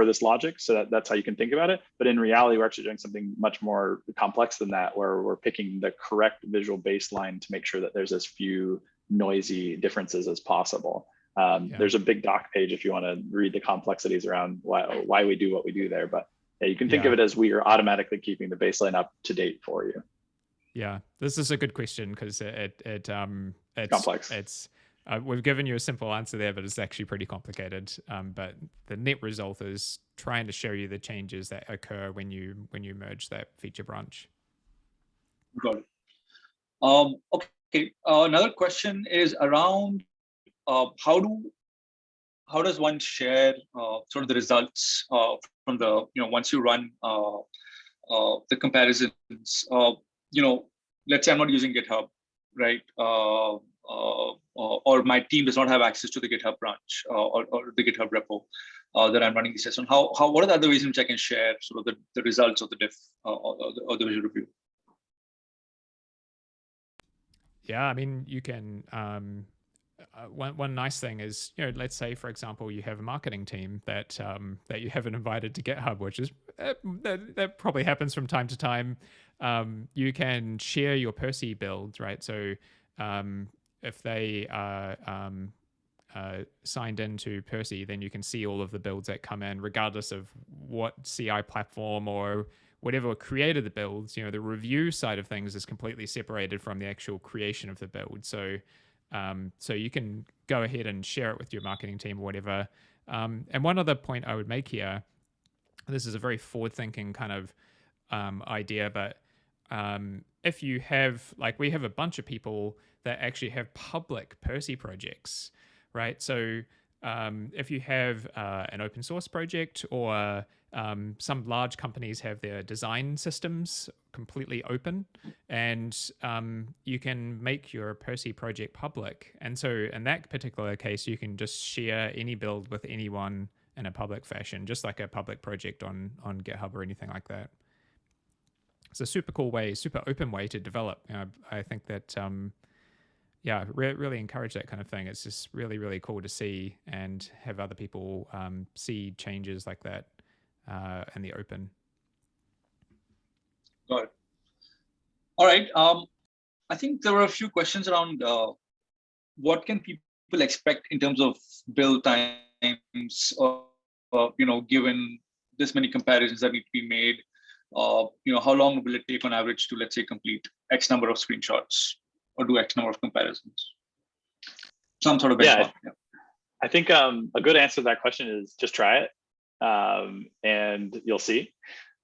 this logic. So that's how you can think about it. But in reality, we're actually doing something much more complex than that, where we're picking the correct visual baseline to make sure that there's as few noisy differences as possible. There's a big doc page if you want to read the complexities around why we do what we do there. But yeah, you can think of it as we are automatically keeping the baseline up to date for you. Yeah, this is a good question because it's complex. We've given you a simple answer there, but it's actually pretty complicated. But the net result is trying to show you the changes that occur when you merge that feature branch. Got it. Okay. Another question is around how does one share sort of the results from the once you run the comparisons? Let's say I'm not using GitHub, right? Or my team does not have access to the GitHub branch or the GitHub repo that I'm running this test on. What are the other ways in which I can share sort of the results of the diff or the visual review? Yeah, I mean, you can. One nice thing is, let's say, for example, you have a marketing team that you haven't invited to GitHub, which is that probably happens from time to time. You can share your Percy builds, right? So if they are signed into Percy, then you can see all of the builds that come in, regardless of what CI platform or whatever created the builds. The review side of things is completely separated from the actual creation of the build. So you can go ahead and share it with your marketing team or whatever. And one other point I would make here, this is a very forward-thinking kind of idea, but if you have, like, we have a bunch of people that actually have public Percy projects, right? So if you have an open source project, or some large companies have their design systems completely open, and you can make your Percy project public. And so in that particular case, you can just share any build with anyone in a public fashion, just like a public project on GitHub or anything like that. It's a super cool way, super open way to develop. I think that really encourage that kind of thing. It's just really, really cool to see and have other people see changes like that in the open. Got it. All right. I think there were a few questions around what can people expect in terms of build times, given this many comparisons that need to be made. How long will it take on average to, let's say, complete X number of screenshots or do X number of comparisons? Some sort of benchmark. Yeah. I think a good answer to that question is just try it, and you'll see.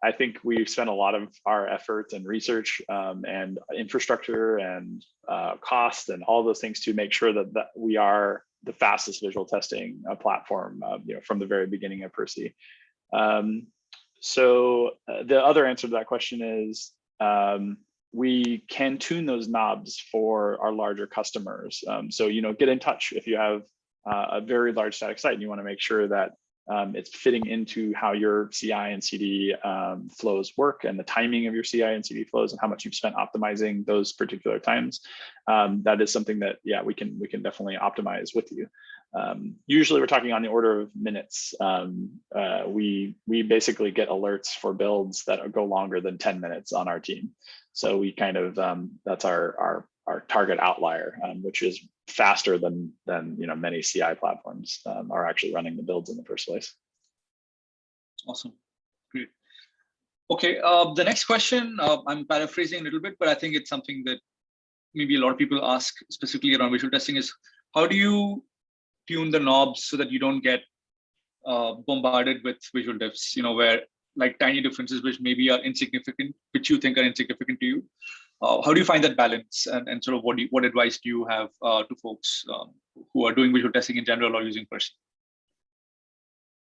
I think we've spent a lot of our effort and research and infrastructure and cost and all those things to make sure that we are the fastest visual testing platform, from the very beginning of Percy. So the other answer to that question is we can tune those knobs for our larger customers. So get in touch if you have a very large static site and you want to make sure that it's fitting into how your CI and CD flows work, and the timing of your CI and CD flows, and how much you've spent optimizing those particular times. That is something that we can definitely optimize with you. Usually we're talking on the order of minutes. We basically get alerts for builds that go longer than 10 minutes on our team. So we kind of that's our target outlier, which is faster than many CI platforms are actually running the builds in the first place. Awesome, great. Okay, the next question, I'm paraphrasing a little bit, but I think it's something that maybe a lot of people ask specifically around visual testing is, how do you tune the knobs so that you don't get bombarded with visual diffs, where like tiny differences which maybe are insignificant, which you think are insignificant to you? How do you find that balance, and sort of what advice do you have to folks who are doing visual testing in general or using Percy?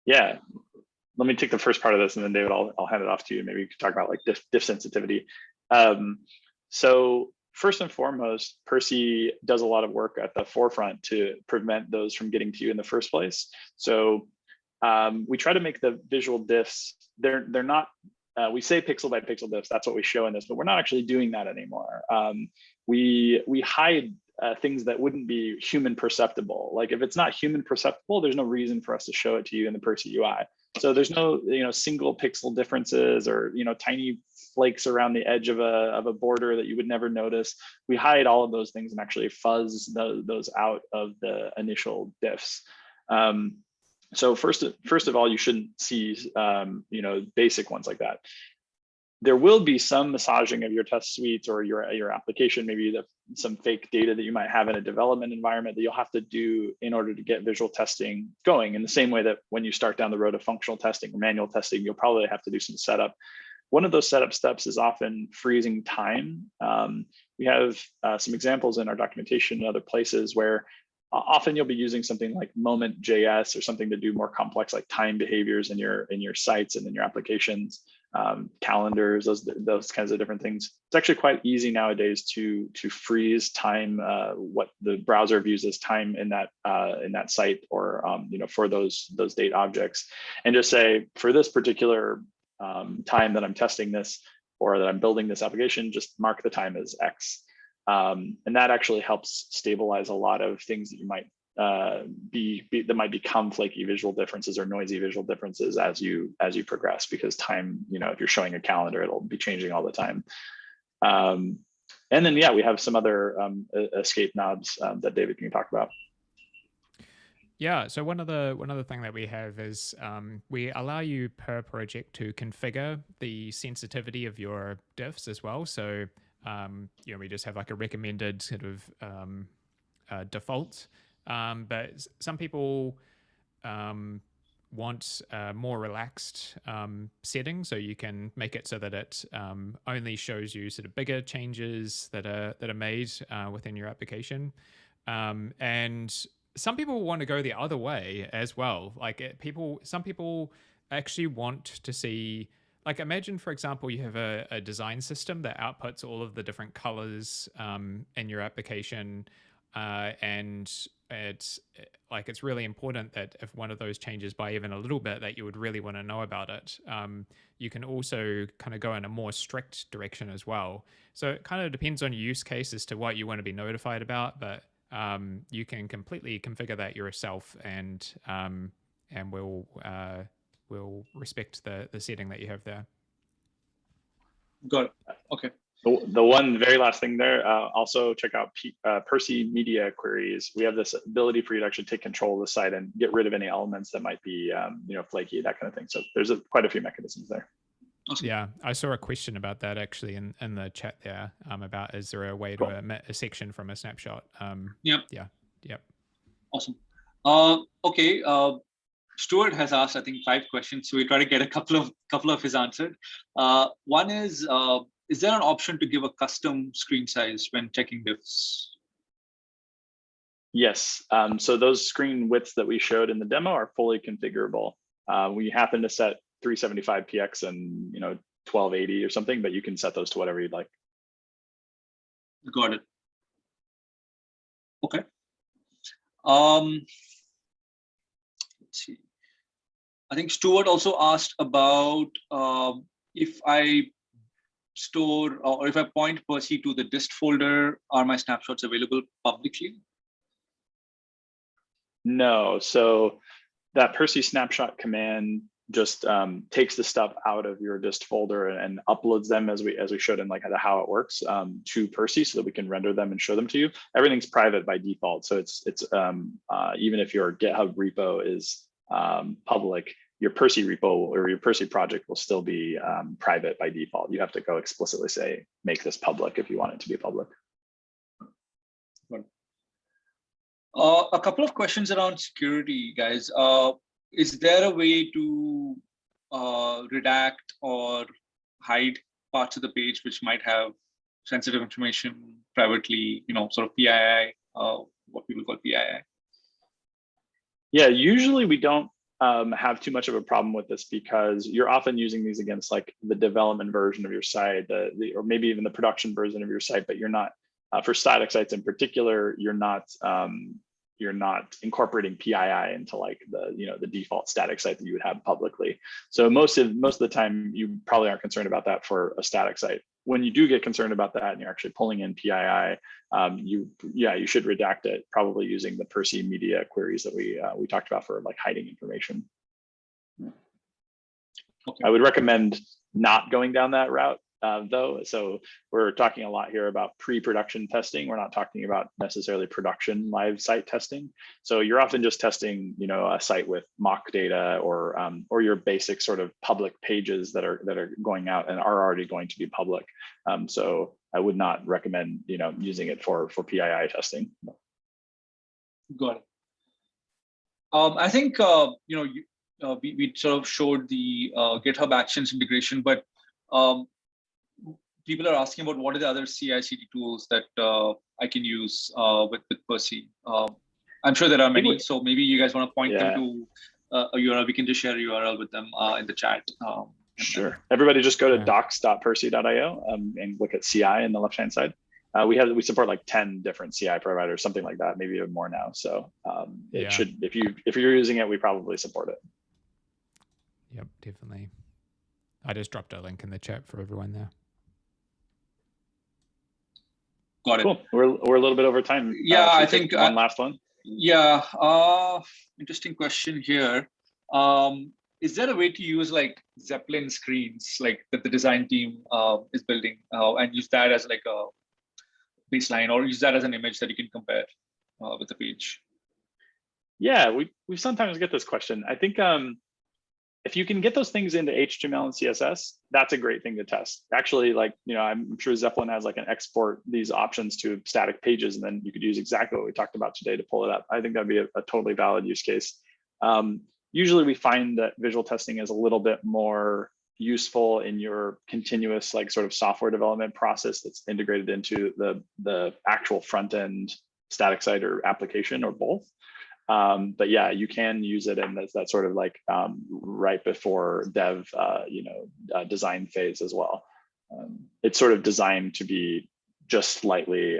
Yeah, let me take the first part of this, and then David, I'll hand it off to you. Maybe you could talk about like diff sensitivity. So first and foremost, Percy does a lot of work at the forefront to prevent those from getting to you in the first place. So we try to make the visual diffs, they're not, we say pixel by pixel diffs, that's what we show in this, but we're not actually doing that anymore. We hide things that wouldn't be human perceptible. Like if it's not human perceptible, there's no reason for us to show it to you in the Percy UI. So there's no, single pixel differences or, tiny flakes around the edge of a border that you would never notice. We hide all of those things and actually fuzz those out of the initial diffs. So first of all, you shouldn't see, basic ones like that. There will be some massaging of your test suites or your application, maybe some fake data that you might have in a development environment that you'll have to do in order to get visual testing going. In the same way that when you start down the road of functional testing or manual testing, you'll probably have to do some setup. One of those setup steps is often freezing time. We have some examples in our documentation and other places where often you'll be using something like Moment.js or something to do more complex like time behaviors in your sites and in your applications, calendars, those kinds of different things. It's actually quite easy nowadays to freeze time, what the browser views as time in that site or for those date objects, and just say for this particular time that I'm testing this or that I'm building this application, just mark the time as X. And that actually helps stabilize a lot of things that you might that might become flaky visual differences or noisy visual differences as you progress, because time, if you're showing a calendar, it'll be changing all the time. And then we have some other escape knobs that David can talk about. Yeah, so one other thing that we have is we allow you per project to configure the sensitivity of your diffs as well. So we just have like a recommended sort of default, but some people want a more relaxed setting, so you can make it so that it only shows you sort of bigger changes that are made within your application, and some people want to go the other way as well. Like some people actually want to see, like imagine, for example, you have a design system that outputs all of the different colors in your application. And it's really important that if one of those changes by even a little bit, that you would really want to know about it. You can also kind of go in a more strict direction as well. So it kind of depends on your use case as to what you want to be notified about, but you can completely configure that yourself, and we'll respect the setting that you have there. Got it. Okay. The one very last thing there, also check out Percy Media Queries. We have this ability for you to actually take control of the site and get rid of any elements that might be flaky, that kind of thing. So there's quite a few mechanisms there. Awesome. Yeah, I saw a question about that actually in the chat there, about is there a way to omit a section from a snapshot? Yep. Awesome. Okay. Stuart has asked, I think, 5 questions, so we try to get a couple of his answered. One is there an option to give a custom screen size when checking diffs? Yes. So those screen widths that we showed in the demo are fully configurable. We happen to set 375px and 1280 or something, but you can set those to whatever you'd like. Got it. Okay. Let's see. I think Stuart also asked about if I store or if I point Percy to the dist folder, are my snapshots available publicly? No. So that Percy snapshot command just takes the stuff out of your dist folder and uploads them, as we showed in like how it works, to Percy, so that we can render them and show them to you. Everything's private by default, so it's even if your GitHub repo is public, your Percy repo or your Percy project will still be private by default. You have to go explicitly say, make this public if you want it to be public. A couple of questions around security, guys. Is there a way to redact or hide parts of the page which might have sensitive information privately, sort of PII, what people call PII? Yeah, usually we don't have too much of a problem with this, because you're often using these against like the development version of your site, or maybe even the production version of your site, but you're not, for static sites in particular, you're not you're not incorporating PII into like the default static site that you would have publicly. So most of the time, you probably aren't concerned about that for a static site. When you do get concerned about that and you're actually pulling in PII, you should redact it, probably using the Percy media queries that we talked about for like hiding information. Okay. I would recommend not going down that route though. So we're talking a lot here about pre-production testing. We're not talking about necessarily production live site testing. So you're often just testing, a site with mock data or your basic sort of public pages that are going out and are already going to be public. So I would not recommend, using it for PII testing. Got it. I think we sort of showed the GitHub Actions integration, but people are asking about what are the other CI/CD tools that I can use with Percy. I'm sure there are many, so maybe you guys want to point them to a URL. We can just share a URL with them in the chat. Sure. Everybody just go to docs.percy.io and look at CI in the left-hand side. We support like 10 different CI providers, something like that, maybe even more now. So it should, if you're using it, we probably support it. Yep, definitely. I just dropped a link in the chat for everyone there. Got it. Cool. We're a little bit over time. Yeah, I think one last one. Yeah. Interesting question here. Is there a way to use like Zeppelin screens, like that the design team is building, and use that as like a baseline, or use that as an image that you can compare with the page? Yeah, we sometimes get this question. I think if you can get those things into HTML and CSS, that's a great thing to test. Actually, like, I'm sure Zeppelin has like an export these options to static pages, and then you could use exactly what we talked about today to pull it up. I think that'd be a totally valid use case. Usually we find that visual testing is a little bit more useful in your continuous like sort of software development process that's integrated into the actual front end static site or application or both. But yeah, you can use it in that sort of like right before dev, design phase as well. It's sort of designed to be just slightly,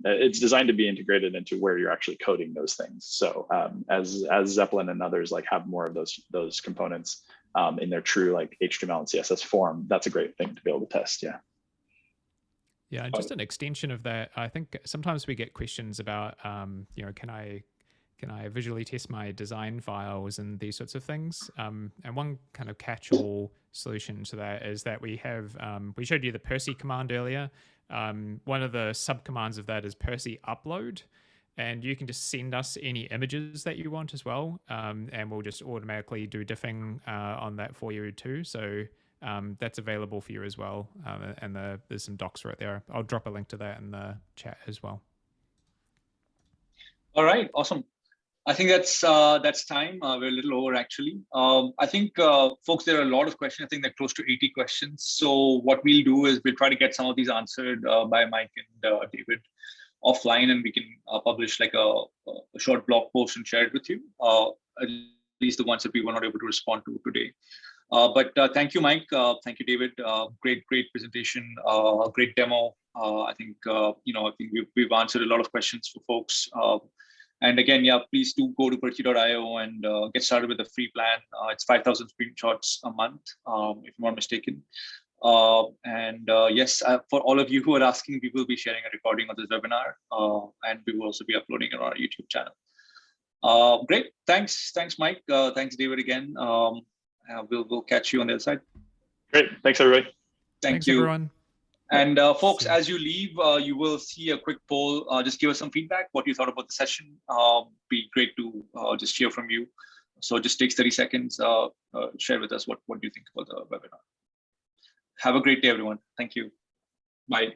it's designed to be integrated into where you're actually coding those things. So as Zeppelin and others like have more of those components in their true like HTML and CSS form, that's a great thing to be able to test. Yeah. Yeah, and just an extension of that, I think sometimes we get questions about, can I visually test my design files and these sorts of things? And one kind of catch-all solution to that is that we have, we showed you the Percy command earlier. One of the subcommands of that is Percy upload, and you can just send us any images that you want as well. And we'll just automatically do diffing on that for you too. So that's available for you as well. And there's some docs right there. I'll drop a link to that in the chat as well. All right, awesome. I think that's time. We're a little over actually. I think, folks, there are a lot of questions. I think they're close to 80 questions. So what we'll do is we'll try to get some of these answered by Mike and David offline, and we can publish like a short blog post and share it with you, at least the ones that we were not able to respond to today. But thank you, Mike. Thank you, David. Great presentation, great demo. I think, I think we've answered a lot of questions for folks. And again, yeah, please do go to percy.io and get started with the free plan. It's 5,000 screenshots a month, if I'm not mistaken. Yes, for all of you who are asking, we will be sharing a recording of this webinar, and we will also be uploading it on our YouTube channel. Great, thanks, Mike. Thanks, David, again. We'll catch you on the other side. Great, thanks, everybody. Thanks, everyone. And folks, as you leave, you will see a quick poll. Just give us some feedback, what you thought about the session. Be great to just hear from you. So it just takes 30 seconds. Share with us what you think about the webinar. Have a great day, everyone. Thank you. Bye.